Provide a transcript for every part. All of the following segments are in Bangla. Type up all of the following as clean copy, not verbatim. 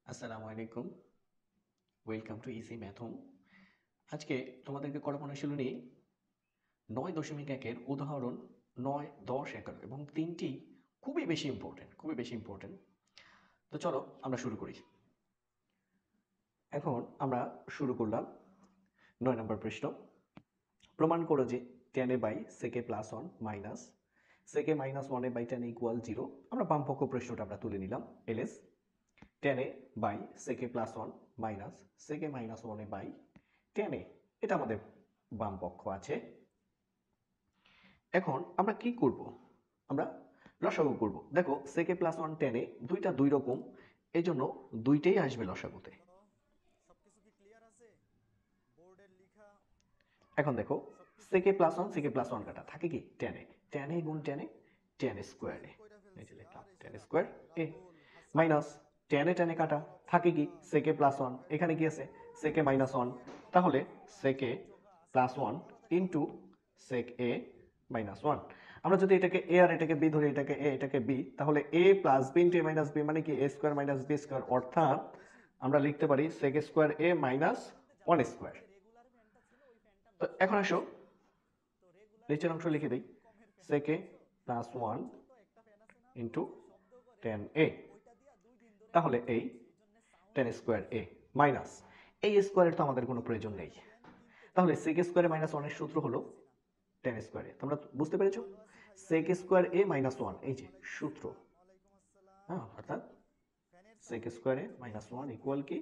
আসসালামু আলাইকুম। Welcome to EC math home. আজকে তোমাদেরকে করাবো অনুশীলনী 9.1-এর উদাহরণ 9, 10, 11 এবং তিনটি খুবই বেশি ইম্পর্টেন্ট। তো চলো আমরা শুরু করি। এখন আমরা শুরু করলাম 9 নম্বর প্রশ্ন। প্রমাণ করো যে 10a/sec + 1 মাইনাস sec - 1a/10 = 0। আমরা বামপক্ষ প্রশ্নটা আমরা তুলে নিলাম। ls 10a/sec + 1 minus sec - 1a/10a, এটা আমাদের বাম পক্ষ আছে। এখন আমরা কি করব? আমরা লসাগু করব। দেখো sec + 1 10a দুইটা দুই রকম, এই জন্য দুইটাই আসবে লসাগুতে। এখন দেখো sec + 1 sec + 1 কাটা থাকে কি 10a, 10a গুণ 10a 10 স্কয়ার a, এই যে লিখলাম 10 স্কয়ার a মাইনাস 10 এ 10 এ কাটা থাকে কি sec + 1, এখানে কি আছে sec - 1, তাহলে sec + 1 ইনটু sec a - 1। আমরা যদি এটাকে a আর এটাকে b ধরি, এটাকে a এটাকে b, তাহলে a + b into a - b মানে কি a স্কয়ার - b স্কয়ার, অর্থাৎ আমরা লিখতে পারি sec স্কয়ার a - 1 স্কয়ার। তো এখন আসো নিচের অংশ লিখে দিই, sec a + 1 ইনটু 10a, তাহলে এই 10 স্কয়ার a মাইনাস এই স্কয়ারের তো আমাদের কোনো প্রয়োজন নেই, তাহলে sec স্কয়ার - 1 এর সূত্র হলো 10 স্কয়ার a। তোমরা বুঝতে পেরেছো? sec স্কয়ার a - 1, এই যে সূত্র, হ্যাঁ, অর্থাৎ sec স্কয়ার a - 1 ইকুয়াল কি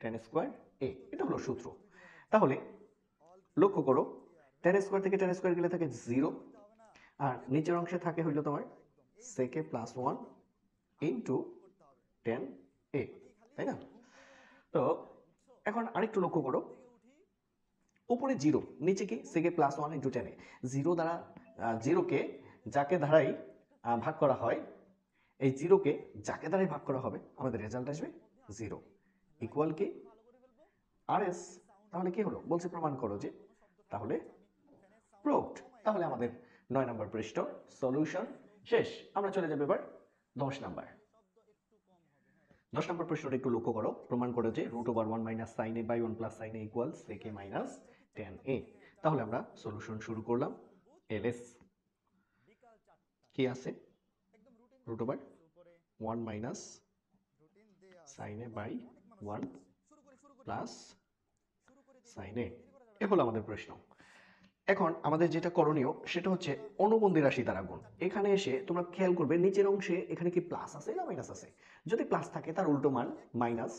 10 স্কয়ার a, এটা হলো সূত্র। তাহলে লক্ষ্য করো 10 স্কয়ার থেকে 10 স্কয়ার গেলে থাকে 0, আর নিচের অংশে থাকে হইলো তোমার sec + 1 ইনটু 10a, তাই না? তো এখন আরেকটু লক্ষ্য করো, উপরে 0, নিচে কি sec + 1 ইনটু 10a। 0 দ্বারা 0কে যাকে দ্বারাই ভাগ করা হয়, এই 0কে যাকে দ্বারাই ভাগ করা হবে আমাদের রেজাল্ট আসবে 0 ইকুয়াল কি rs। তাহলে কি হলো? বলছে প্রমাণ করো যে, তাহলে প্রুভড। তাহলে আমাদের 9 নম্বর পৃষ্ঠ সলিউশন শেষ। আমরা চলে যাব এবার 10 নাম্বার। 10 নম্বর প্রশ্নটা একটু লক্ষ্য করো। প্রমাণ করো যে √1 - sin a / 1 + sin a = sec a - 10a। তাহলে আমরা সলিউশন শুরু করলাম। ls কি আছে √1 - sin a / 1 plus sin a, এ হলো আমাদের প্রশ্ন। এখন আমাদের যেটা করণীয় সেটা হচ্ছে অনুবন্ধী রাশি দ্বারা গুণ। এখানে এসে তোমরা খেয়াল করবে নিচের অংশে এখানে কি প্লাস আছে না মাইনাস আছে। যদি প্লাস থাকে তার উল্টো মান মাইনাস,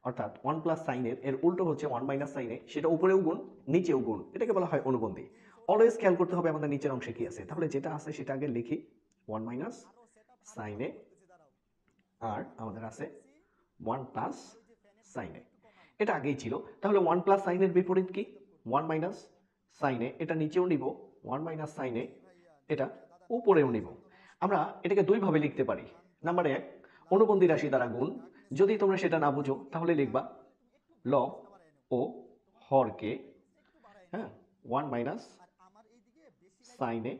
অর্থাৎ 1 প্লাস সাইন এর উল্টো হচ্ছে 1 মাইনাস সাইন এ, সেটা উপরেও গুণ নিচেও গুণ, এটাকে বলা হয় অনুবন্ধী। অলওয়েজ খেয়াল করতে হবে আমাদের নিচের অংশে কি আছে, তাহলে যেটা আছে সেটা আগে লিখি 1 মাইনাস সাইন এ, আর আমাদের আছে 1 প্লাস সাইন এ, এটা আগেই ছিল। তাহলে 1 প্লাস সাইন এর বিপরীত কি 1 মাইনাস সাইন এ, এটা নিচেও নিব 1 মাইনাস সাইন এ, এটা উপরেও নিব। আমরা এটাকে দুই ভাবে লিখতে পারি। নাম্বার 1, অনুবন্ধী রাশি দ্বারা গুণ। যদি তোমরা সেটা না বুঝো তাহলে লিখবা লব ও হরকে, হ্যাঁ, 1 মাইনাস সাইন এ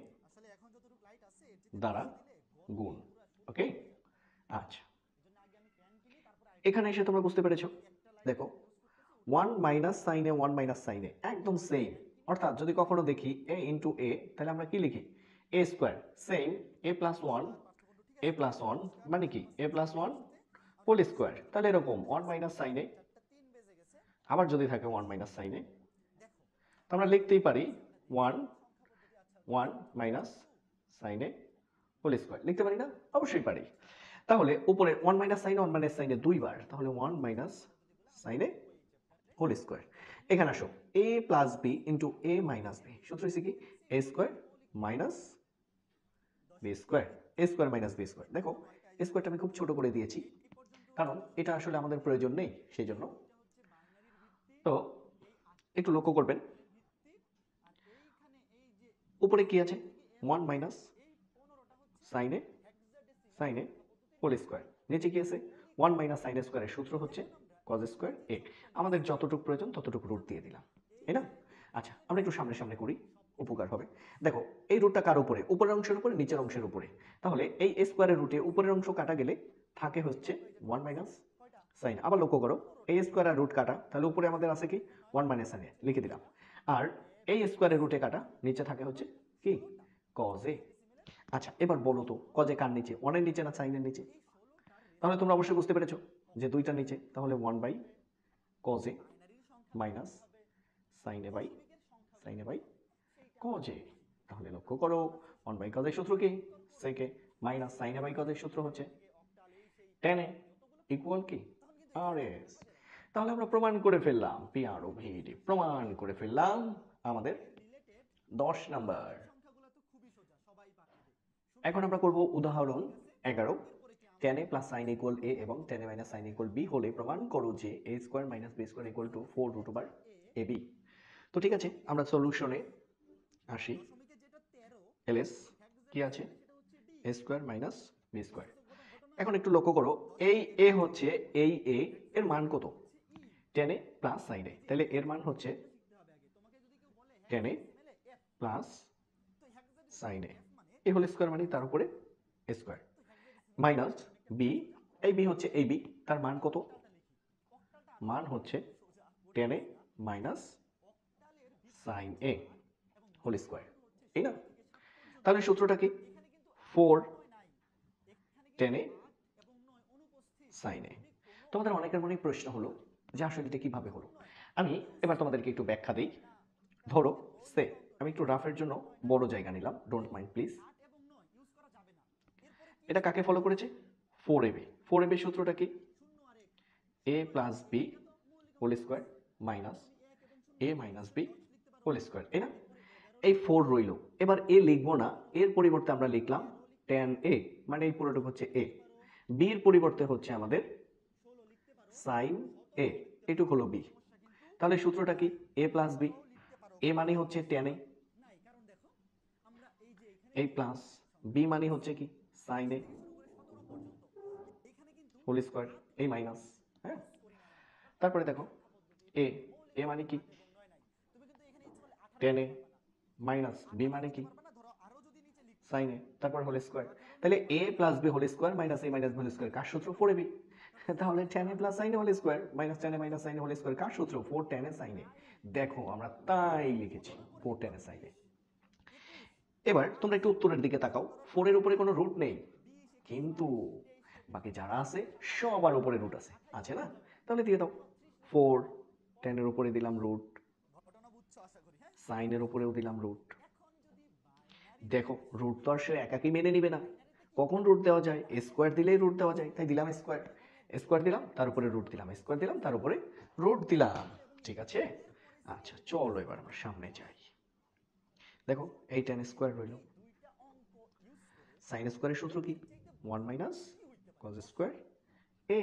দ্বারা গুণ। ওকে, আচ্ছা, এখানে এসে তোমরা বুঝতে পেরেছো। দেখো 1 মাইনাস সাইন এ 1 মাইনাস সাইন এ একদম সেম, অর্থাৎ যদি কখনো দেখি a ইন্টু a, তাহলে আমরা কি লিখি a square, same a plus 1 a plus 1 মানে কি a প্লাস 1 হোল স্কোয়ার। তাহলে এরকম 1 মাইনাস সাইন এ, আবার যদি থাকে 1 মাইনাস সাইন এ, তো আমরা লিখতেই পারি 1 1 মাইনাস সাইন এ হোল স্কোয়ার, লিখতে পারি না? অবশ্যই পারি। তাহলে উপরে 1 minus sine 1 minus sine A দুইবার, তাহলে 1 মাইনাস সাইন এ হোল স্কোয়ার। এখানে আসো a plus B into a minus B, সূত্র হচ্ছে কি a square minus B square, a square minus B square. দেখো স্কোয়ারটা আমি খুব ছোট করে দিয়েছি, কারণ এটা আসলে আমাদের প্রয়োজন নেই, সেই জন্য। তো একটু লক্ষ্য করবেন উপরে কি আছে 1 মাইনাস সাইন এ হোল স্কোয়ার, নিচে কি আছে 1 মাইনাস সাইন স্কোয়ারের সূত্র হচ্ছে কজ স্কোয়ার এ। আমাদের যতটুকু প্রয়োজন ততটুকু রুট দিয়ে দিলাম, তাই না? আচ্ছা, আমরা একটু সামনে সামনে করি, উপকার হবে। দেখো এই রুটটা কার উপরে, উপরের অংশের উপরে নিচের অংশের উপরে, তাহলে এই স্কোয়ারের রুটে উপরের অংশ কাটা গেলে থাকে হচ্ছে 1 মাইনাস সাইন। আবার লক্ষ্য করো এ স্কোয়ার আর রুট কাটা, তাহলে উপরে আমাদের আছে কি 1 মাইনাস সাইন এ লিখে দিলাম, আর এই স্কোয়ারের রুটে কাটা, নিচে থাকে হচ্ছে কি কজ এ। আচ্ছা এবার বলো তো কজে কার নিচে, 1 এর নিচে না সাইনের নিচে? তাহলে তোমরা অবশ্যই বুঝতে পেরেছো যে দুইটার নিচে, তাহলে 1 by cos A minus sine A by cos A. তাহলে লক্ষ্য করো 1 বাই কজ এর সূত্র কি সেকে, minus sine A by cos এর সূত্র হচ্ছে tan এ ইকুয়াল কি আর এস। তাহলে আমরা প্রমাণ করে ফেললাম, পি আর ও ভি প্রমাণ করে ফেললাম আমাদের 10 নাম্বার। এখন আমরা করব উদাহরণ 11, tan a plus sine equal A এবং tan a minus sine equal B হলে প্রমাণ করো যে a square minus B square equal to 4 root over A B. তো ঠিক আছে, আমরা সলিউশনে আসি। এলএস কি আছে a square minus B square. এখন একটু লক্ষ্য করো এই এ হচ্ছে এই এ এর মান কত, tan a plus sine a, তাহলে এর মান হচ্ছে tan a plus sine A whole square, মানে তার উপরে স্কোয়ার, মাইনাস বি, এই বি হচ্ছে এই বি, তার মান কত, মান হচ্ছে tan a minus sine A whole square, এই না? তাহলে সূত্রটা কি 4 tan a সাইন এ। তোমাদের অনেকের মনে প্রশ্ন হলো যে আসলে এটা কিভাবে হলো। আমি এবার তোমাদেরকে একটু ব্যাখ্যা দিই। ধরো সে আমি একটু রাফের জন্য বড় জায়গা নিলাম, ডোন্ট মাইন্ড প্লিজ। এটা কাকে ফলো করেছে, 4ab। 4ab সূত্রটা কি a plus B whole square minus a minus B whole square, এই না? এই 4 রইল, এবার এ লিখবো না, এর পরিবর্তে আমরা লিখলাম tan a, মানে এই পুরোটুকু হচ্ছে a, b এর পরিবর্তে হচ্ছে আমাদের সাইন a, এটুকু হলো b। তাহলে সূত্রটা কি a প্লাস বি, a মানে হচ্ছে tan a প্লাস বি মানে হচ্ছে কি সাইন a হোল স্কোয়ার, এই মাইনাস, হ্যাঁ? তারপরে দেখো এ, এ মানে কি tan a মাইনাস বি মানে কি সাইন এ, তারপর হোল স্কোয়ার। তাহলে a plus B whole square minus a minus B whole square কার সূত্র, 4ab। তাহলে tan a plus sine A whole square minus tan a minus sine A whole square কার সূত্র, 4 tan a সাইন এ। দেখো আমরা তাই লিখেছি 4 tan a সাইন এ। এবার তোমরা একটু উত্তরের দিকে তাকাও, 4 এর উপরে কোনো রুট নেই, কিন্তু বাকি যারা আছে সবার উপরে রুট আছে, আছে না? তাহলে দিয়ে দাও 4 tan এর উপরে দিলাম রুট, সাইনের উপরেও দিলাম রুট। দেখো রুট তো আর সে একাকি মেনে নিবে না, কখন রুট দেওয়া যায়, স্কোয়ার দিলেই রুট দেওয়া যায়, তাই দিলাম স্কোয়ার, স্কোয়ার দিলাম তার উপরে রুট দিলাম, স্কোয়ার দিলাম তার উপরে রুট দিলাম, ঠিক আছে? আচ্ছা চলো এবার আমরা সামনে যাই। দেখো এই tan স্কোয়ার রইল, সাইন স্কোয়ারের সূত্র কি 1 মাইনাস কজ স্কোয়ার এ,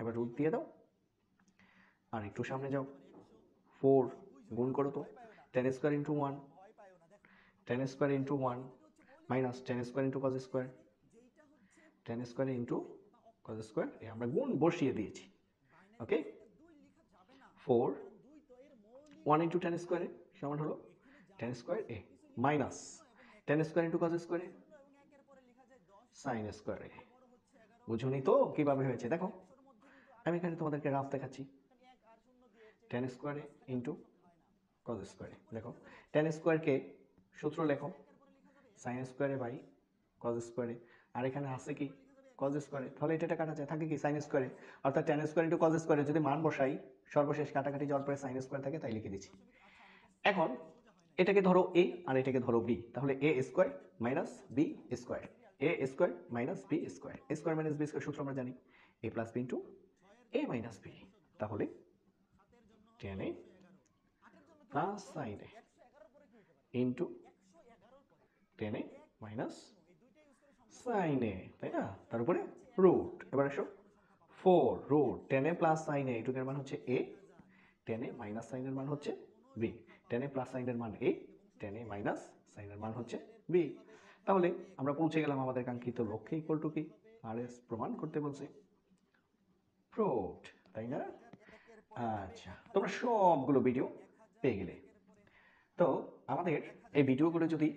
এবার রুট দিয়ে দাও, আর একটু সামনে যাও, 4 গুণ করো তো, tan square into 1, tan square into 1 minus tan square into cos square, tan square into cos square, আমরা গুণ বসিয়ে দিয়েছি, ওকে? 4 1 ইন্টু tan স্কোয়ার সমান হলো tan square A minus tan square into cos square sine square A. বুঝুনি তো কিভাবে হয়েছে? দেখো আমি এখানে তোমাদেরকে রাফ দেখাচ্ছি, tan square into cos square. দেখো tan স্কোয়ারকে সূত্র লেখো সাইন স্কোয়ারে বাই কজ স্কোয়ারে, আর এখানে আছে কি কজ স্কোয়ারে, তাহলে এটা কাটা যায়, থাকে কি সাইন স্কোয়ারে, অর্থাৎ tan স্কোয়ার ইন্টু কজ স্কোয়ারে যদি মান বসাই সর্বশেষ কাটাকাটি যাওয়ার পরে সাইন স্কোয়ার থাকে, তাই লিখে দিচ্ছি। এখন এটাকে ধরো এ আর এটাকে ধরো বি, তাহলে A square minus B square, A square minus B square, A square minus B square সূত্র আমরা জানি A plus B into A minus B, তাহলে tan a plus sine A into tan a minus sine A, তাই না? তার উপরে রুট। এবার আসো 4 root tan a plus sine A, এটুকের মান হচ্ছে a, tan a minus sine এর মান হচ্ছে b, tan a plus sign এর মান a, tan a minus sine এর মান হচ্ছে b। তাহলে আমরা পৌঁছে গেলাম আমাদের কাঙ্ক্ষিত লক্ষ্যে, ইকুয়াল টু কি আর এস প্রমাণ করতে বলছে, প্রুভড, তাই না? আচ্ছা তোমরা সবগুলো ভিডিও পেয়ে গেলে। তো আমাদের এই ভিডিওগুলো যদি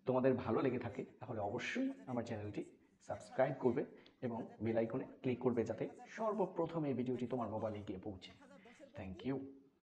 তোমাদের ভালো লেগে থাকে তাহলে অবশ্যই আমার চ্যানেলটি সাবস্ক্রাইব করবে এবং বেল আইকনে ক্লিক করবে যাতে সর্বপ্রথম এই ভিডিওটি তোমার মোবাইলে গিয়ে পৌঁছে। Thank you.